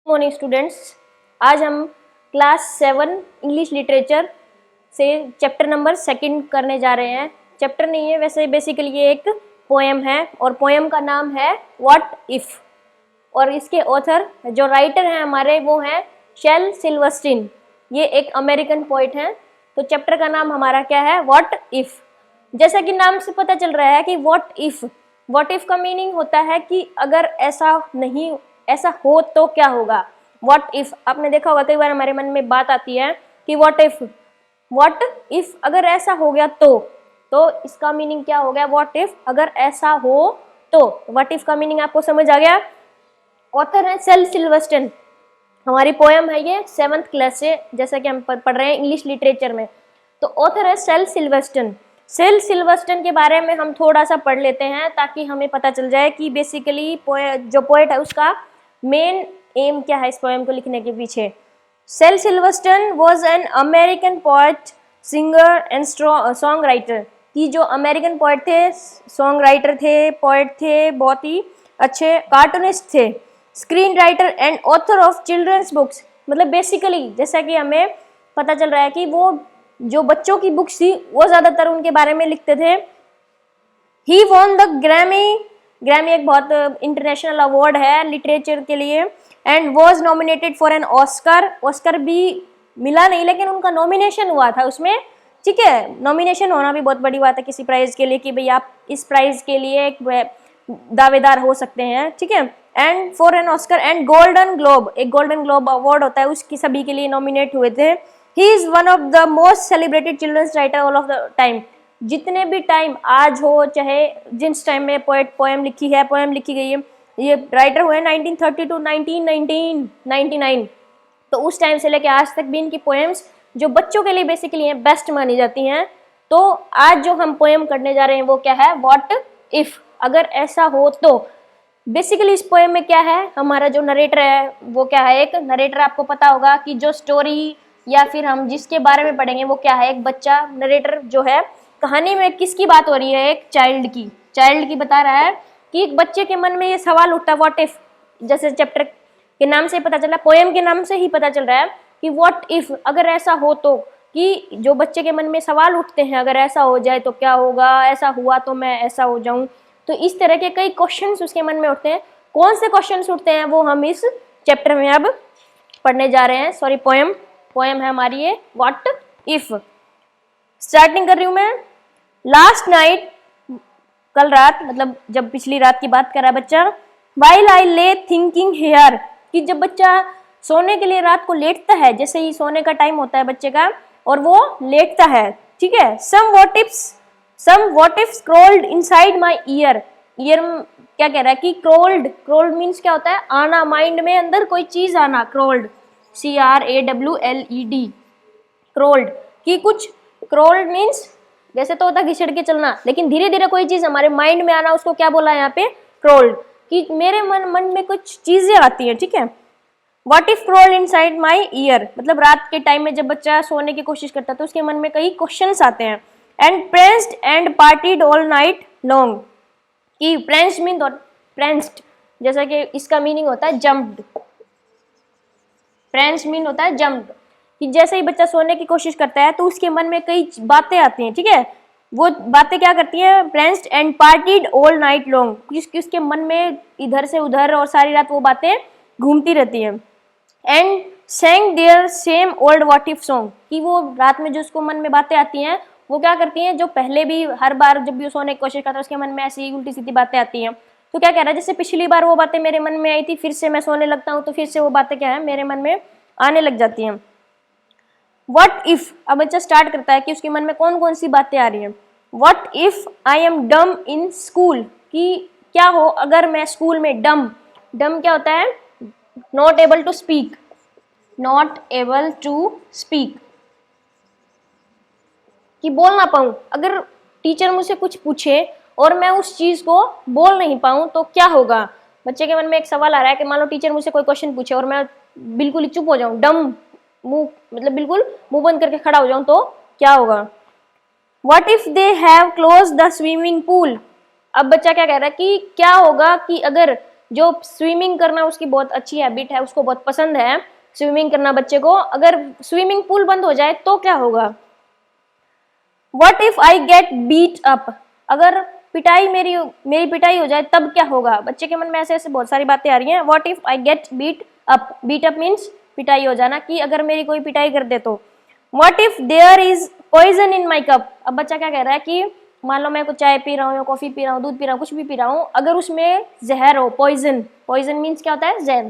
Morning students, आज हम class 7 English literature से चैप्टर नंबर 2 करने जा रहे हैं। चैप्टर नहीं है वैसे, बेसिकली ये एक पोएम है और पोएम का नाम है व्हाट इफ। और इसके ऑथर जो राइटर हैं हमारे वो हैं शेल सिल्वरस्टीन। ये एक अमेरिकन पोइट हैं। तो चैप्टर का नाम हमारा क्या है? What if. जैसा कि नाम से पता चल रहा है कि व्हाट इफ का मीनिंग होता है कि अगर ऐसा हो तो क्या होगा। व्हाट इफ आपने देखा होगा, कई बार हमारे मन में बात आती है कि व्हाट इफ अगर ऐसा हो गया तो इसका मीनिंग क्या हो गया? व्हाट इफ अगर ऐसा हो तो। व्हाट इफ का मीनिंग आपको समझ आ गया। ऑथर है शेल सिल्वरस्टीन। हमारी पोएम है ये 7th क्लास से, जैसा कि हम पढ़ रहे हैं इंग्लिश लिटरेचर में। तो ऑथर है शेल सिल्वरस्टीन। शेल सिल्वरस्टीन के बारे में हम थोड़ा सा पढ़ लेते हैं ताकि हमें पता चल जाए कि बेसिकली जो पोएट है उसका मेन एम क्या है इस पोएम को लिखने के पीछे। Shel Silverstein was an American poet, singer and song writer. कि जो अमेरिकन पोएट थे, सॉन्ग राइटर थे, पोएट थे, बहुत ही अच्छे कार्टूनिस्ट थे, screen writer and author of children's books. मतलब बेसिकली जैसा कि हमें पता चल रहा है कि वो जो बच्चों की बुक्स थी वो ज़्यादातर उनके बारे में लिखते थे। ही वॉन द ग्रैमी एक बहुत इंटरनेशनल अवार्ड है लिटरेचर के लिए, and was nominated for an Oscar भी मिला नहीं, लेकिन उनका नॉमिनेशन हुआ था उसमें। ठीक है, नॉमिनेशन होना भी बहुत बड़ी बात है किसी प्राइज के लिए कि भाई आप इस प्राइज के लिए एक दावेदार हो सकते हैं। ठीक है, and for an Oscar and Golden Globe award होता है, उसकी सभी के लिए नॉमिनेट हुए थे। He is one of the most celebrated children's writer all of the time. जितने भी टाइम आज हो, चाहे जिस टाइम में पोएम लिखी गई है, ये राइटर हुए 1930 to 1999। तो उस टाइम से लेके आज तक भी इनकी पोएम्स जो बच्चों के लिए बेसिकली हैं बेस्ट मानी जाती हैं। तो आज जो हम पोएम करने जा रहे हैं वो क्या है? व्हाट इफ अगर ऐसा हो तो। बेसिकली इस पोएम में क्या है, हमारा जो नरेटर है वो क्या है? एक नरेटर, आपको पता होगा कि जो स्टोरी या फिर हम जिसके बारे में पढ़ेंगे वो क्या है? एक बच्चा। नरेटर जो है, कहानी में किसकी बात हो रही है? एक चाइल्ड की बता रहा है कि एक बच्चे के मन में ये सवाल उठता है व्हाट इफ। जैसे चैप्टर के नाम से पता चल रहा है, पोएम के नाम से ही पता चल रहा है कि व्हाट इफ अगर ऐसा हो तो। कि जो बच्चे के मन में सवाल उठते हैं, अगर ऐसा हो जाए तो क्या होगा, ऐसा हुआ तो मैं ऐसा हो जाऊं। तो इस तरह के कई क्वेश्चंस उसके मन में उठते हैं। कौन से क्वेश्चंस उठते हैं वो हम इस चैप्टर में अब पढ़ने जा रहे हैं। सॉरी, पोएम है हमारी ये व्हाट इफ। स्टार्टिंग कर रही हूं मैं। लास्ट नाइट, कल रात, मतलब जब पिछली रात की बात कर रहा है बच्चा। वाइल आई ले थिंकिंग हियर, कि जब बच्चा सोने के लिए रात को लेटता है, जैसे ही सोने का टाइम होता है बच्चे का और वो लेटता है। ठीक है, some what if crawled inside my ear क्या कह रहा है कि क्रोल्ड मीन्स क्या होता है? आना, माइंड में अंदर कोई चीज आना। क्रोल्ड CRAWLED, क्रोल्ड। कि कुछ क्रोल्ड मीन्स वैसे तो होता है घिसड़ के चलना, लेकिन धीरे धीरे कोई चीज हमारे माइंड में आना, उसको क्या बोला है यहाँ पे? क्रोल्ड। कि मेरे मन में कुछ चीजें आती हैं। ठीक है, what if crawled inside my ear, मतलब रात के टाइम में जब बच्चा सोने की कोशिश करता है तो उसके मन में कई क्वेश्चंस आते हैं। And pranced and partied all night long, कि प्रेंस्ड जैसा कि इसका मीनिंग होता है जम्प्ड। प्रेंस्ड मीन होता है जम्प्ड, कि जैसे ही बच्चा सोने की कोशिश करता है तो उसके मन में कई बातें आती हैं। ठीक है, वो बातें क्या करती हैं? Pranced and partied all night long, उसके मन में इधर से उधर और सारी रात वो बातें घूमती रहती हैं। And sang their same old what if song, कि वो रात में जो उसको मन में बातें आती हैं वो क्या करती हैं? जो पहले भी हर बार जब भी वो सोने की कोशिश करता है उसके मन में ऐसी उल्टी सीधी बातें आती हैं। तो क्या कह रहा है? जैसे पिछली बार वो बातें मेरे मन में आई थी, फिर से मैं सोने लगता हूँ तो फिर से वो बातें क्या है मेरे मन में आने लग जाती हैं। व्हाट इफ, अब बच्चा स्टार्ट करता है कि उसके मन में कौन कौन सी बातें आ रही हैं। What if I am dumb in school, कि क्या हो अगर मैं स्कूल में डम क्या होता है? नॉट एबल टू स्पीक, कि बोल ना पाऊं। अगर टीचर मुझसे कुछ पूछे और मैं उस चीज को बोल नहीं पाऊं तो क्या होगा? बच्चे के मन में एक सवाल आ रहा है कि मान लो टीचर मुझसे कोई क्वेश्चन पूछे और मैं बिल्कुल ही चुप हो जाऊं, डम, मुंह मतलब बिल्कुल मुंह बंद करके खड़ा हो जाऊं तो क्या होगा? What if they have close the swimming pool, अब बच्चा क्या कह रहा है कि क्या होगा कि अगर जो स्विमिंग करना उसकी बहुत अच्छी हैबिट है, उसको बहुत पसंद है स्विमिंग करना बच्चे को, अगर स्विमिंग पूल बंद हो जाए तो क्या होगा? What if I get beat up? अगर पिटाई मेरी पिटाई हो जाए तब क्या होगा? बच्चे के मन में ऐसे ऐसे बहुत सारी बातें आ रही हैं। What if I get beat up? Beat up means पिटाई हो जाना, कि अगर मेरी कोई पिटाई कर दे तो। What if there is poison in my cup? अब बच्चा क्या कह रहा है कि मान लो मैं कुछ चाय पी रहा हूँ या कॉफी पी रहा हूँ, दूध पी रहा हूँ, कुछ भी पी रहा हूँ, अगर उसमें जहर हो, पॉइजन, पॉइजन मीन्स क्या होता है? जहर,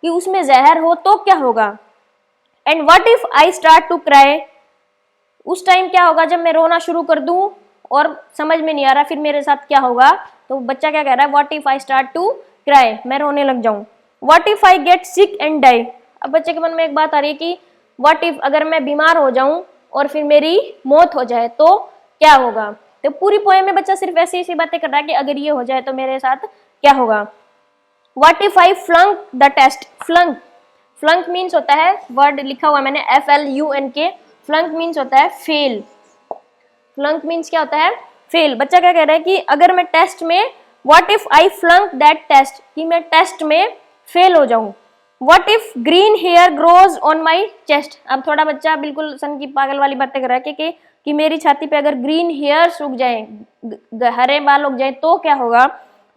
कि उसमें जहर हो तो क्या होगा? And what if I start to cry? उस टाइम क्या होगा जब मैं रोना शुरू कर दूं और समझ में नहीं आ रहा फिर मेरे साथ क्या होगा? तो बच्चा क्या कह रहा है? What if I start to cry, मैं रोने लग जाऊं। What if I get sick and die? अब बच्चे के मन में एक बात आ रही है कि व्हाट इफ अगर मैं बीमार हो जाऊं और फिर मेरी मौत हो जाए तो क्या होगा? तो पूरी पोएम में बच्चा सिर्फ ऐसी ऐसी बातें कर रहा है कि अगर ये हो जाए तो मेरे साथ क्या होगा। What if I flunk the test? Flunk, flunk means होता है, वर्ड लिखा हुआ मैंने FLUNK, फ्लंक मीन्स होता है फेल। फ्लंक मीन्स क्या होता है? फेल। बच्चा क्या कह रहा है कि अगर मैं टेस्ट में, what if I flunk that test, कि मैं टेस्ट में फेल हो जाऊं। What if green hair grows on my chest? अब थोड़ा बच्चा बिल्कुल सन की पागल वाली बातें कर रहा है कि मेरी छाती पे अगर ग्रीन हेयर सूख जाए, हरे बाल उग जाए तो क्या होगा।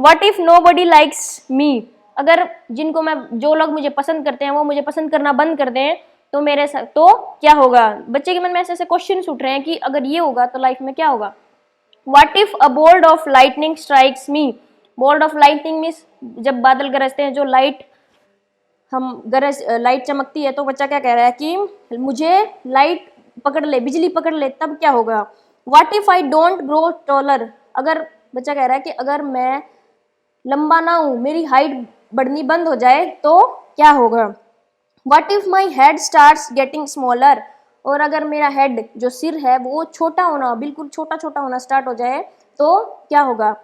What if nobody likes me? अगर जो लोग मुझे पसंद करते हैं वो मुझे पसंद करना बंद कर दें तो मेरे साथ तो क्या होगा। बच्चे के मन में ऐसे ऐसे क्वेश्चन उठ रहे हैं कि अगर ये होगा तो लाइफ में क्या होगा। What if a bolt of lightning strikes me? Bolt of lightning means जब बादल गरजते हैं, जो लाइट चमकती है, तो बच्चा क्या कह रहा है कि मुझे लाइट पकड़ ले, बिजली पकड़ ले, तब क्या होगा। What if I don't grow taller? अगर बच्चा कह रहा है कि अगर मैं लंबा ना हूं, मेरी हाइट बढ़नी बंद हो जाए तो क्या होगा। What if my head starts getting smaller? और अगर मेरा हेड, जो सिर है, वो छोटा होना, बिल्कुल छोटा छोटा होना स्टार्ट हो जाए तो क्या होगा।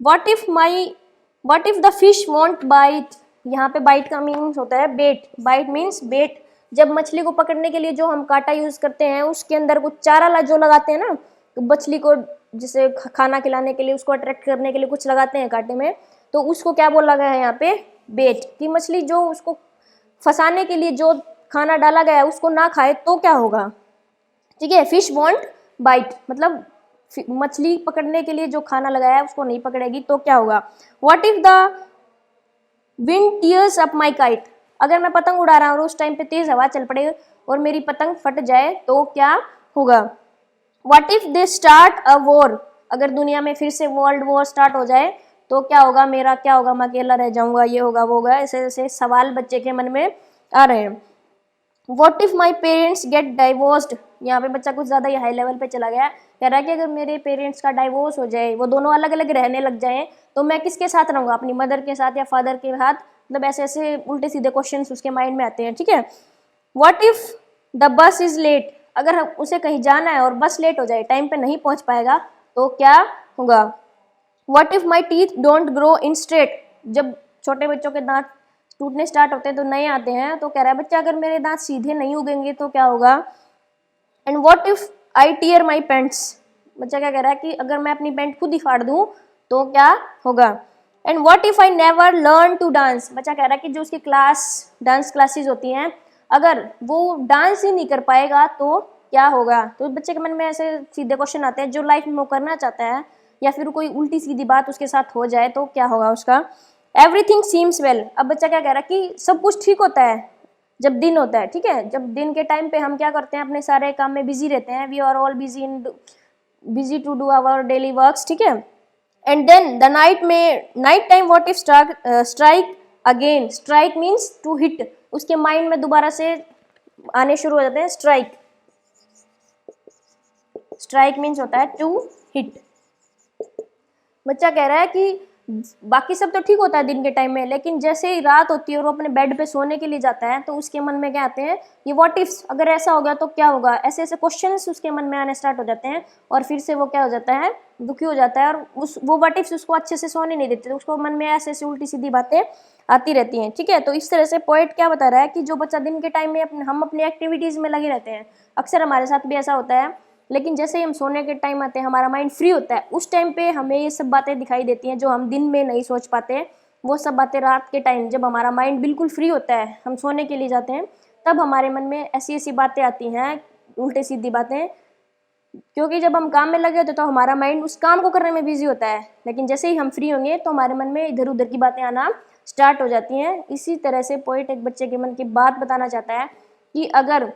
What if the fish won't bite? यहाँ पे बाइट का मीनिंग होता है बेट। बाइट मीन्स बेट। जब मछली को पकड़ने के लिए जो हम कांटा यूज करते हैं, उसके अंदर कुछ चारा जो लगाते हैं ना, तो मछली को जिसे खाना खिलाने के लिए, उसको अट्रैक्ट करने के लिए कुछ लगाते हैं कांटे में, तो उसको क्या बोला गया है यहाँ पे? बेट। कि मछली जो उसको फंसाने के लिए जो खाना डाला गया है उसको ना खाए तो क्या होगा। ठीक है, फिश वॉन्ट बाइट, मतलब मछली पकड़ने के लिए जो खाना लगाया है उसको नहीं पकड़ेगी तो क्या होगा। What if the wind tears up my kite? अगर मैं पतंग उड़ा रहा हूँ और उस टाइम पे तेज हवा चल पड़े और मेरी पतंग फट जाए तो क्या होगा। What if they start a war? अगर दुनिया में फिर से वर्ल्ड वॉर स्टार्ट हो जाए तो क्या होगा, मेरा क्या होगा, मैं अकेला रह जाऊंगा, ये होगा वो होगा। ऐसे ऐसे सवाल बच्चे के मन में आ रहे हैं। What if my parents get divorced? यहाँ पे बच्चा कुछ ज्यादा ही हाई लेवल पे चला गया, कह रहा है कि अगर मेरे पेरेंट्स का डाइवोर्स हो जाए, वो दोनों अलग अलग रहने लग जाए, तो मैं किसके साथ रहूंगा, अपनी मदर के साथ या फादर के साथ। मतलब ऐसे ऐसे उल्टे सीधे क्वेश्चन उसके माइंड में आते हैं। ठीक है। What if the bus is late? अगर उसे कहीं जाना है और बस लेट हो जाए, टाइम पे नहीं पहुंच पाएगा तो क्या होगा। What if my teeth don't grow in straight? जब छोटे बच्चों के दांत टूटने स्टार्ट होते हैं तो नए आते हैं, तो कह रहा है बच्चा अगर मेरे दांत सीधे नहीं उगेंगे तो क्या होगा। And what if I tear my pants? बच्चा क्या कह रहा है कि अगर मैं अपनी पैंट खुद ही फाड़ दूं तो क्या होगा। And what if I never learn to dance? बच्चा कह रहा है कि जो उसकी डांस क्लासेस होती हैं, अगर वो डांस ही नहीं कर पाएगा तो क्या होगा। तो बच्चे के मन में ऐसे सीधे क्वेश्चन आते हैं जो लाइफ में वो करना चाहता है, या फिर कोई उल्टी सीधी बात उसके साथ हो जाए तो क्या होगा उसका। Everything seems well? अब बच्चा क्या कह रहा है कि सब कुछ ठीक होता है जब दिन होता है। ठीक है, जब दिन के टाइम पे हम क्या करते हैं, अपने सारे काम में बिजी रहते हैं, we are all busy to do our daily works. ठीक है। And then the night time what if strike again? Strike means to hit. उसके माइंड में दोबारा से आने शुरू हो जाते हैं स्ट्राइक। स्ट्राइक मीन्स होता है टू हिट। बच्चा कह रहा है कि बाकी सब तो ठीक होता है दिन के टाइम में, लेकिन जैसे ही रात होती है और वो अपने बेड पे सोने के लिए जाता है तो उसके मन में क्या आते हैं, ये व्हाट इफ्स, अगर ऐसा हो गया तो क्या होगा। ऐसे ऐसे क्वेश्चंस उसके मन में आने स्टार्ट हो जाते हैं और फिर से वो क्या हो जाता है, दुखी हो जाता है, और वो व्हाट इफ्स उसको अच्छे से सोने नहीं देते, तो उसको मन में ऐसे ऐसे उल्टी सीधी बातें आती रहती हैं। ठीक है, तो इस तरह से पोएट क्या बता रहा है कि जो बच्चा दिन के टाइम में हम अपनी एक्टिविटीज में लगे रहते हैं, अक्सर हमारे साथ भी ऐसा होता है, लेकिन जैसे ही हम सोने के टाइम आते हैं, हमारा माइंड फ्री होता है, उस टाइम पे हमें ये सब बातें दिखाई देती हैं जो हम दिन में नहीं सोच पाते। वो सब बातें रात के टाइम जब हमारा माइंड बिल्कुल फ्री होता है, हम सोने के लिए जाते हैं, तब हमारे मन में ऐसी ऐसी बातें आती हैं, उल्टे सीधी बातें, क्योंकि जब हम काम में लगे होते तो हमारा माइंड उस काम को करने में बिजी होता है, लेकिन जैसे ही हम फ्री होंगे तो हमारे मन में इधर उधर की बातें आना स्टार्ट हो जाती हैं। इसी तरह से पोइट एक बच्चे के मन की बात बताना चाहता है कि अगर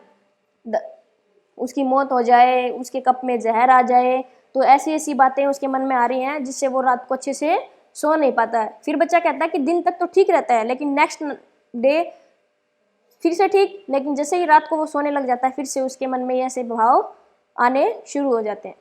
उसकी मौत हो जाए, उसके कप में जहर आ जाए, तो ऐसी ऐसी बातें उसके मन में आ रही हैं जिससे वो रात को अच्छे से सो नहीं पाता है। फिर बच्चा कहता है कि दिन तक तो ठीक रहता है, लेकिन नेक्स्ट डे फिर से ठीक, लेकिन जैसे ही रात को वो सोने लग जाता है फिर से उसके मन में ऐसे भाव आने शुरू हो जाते हैं।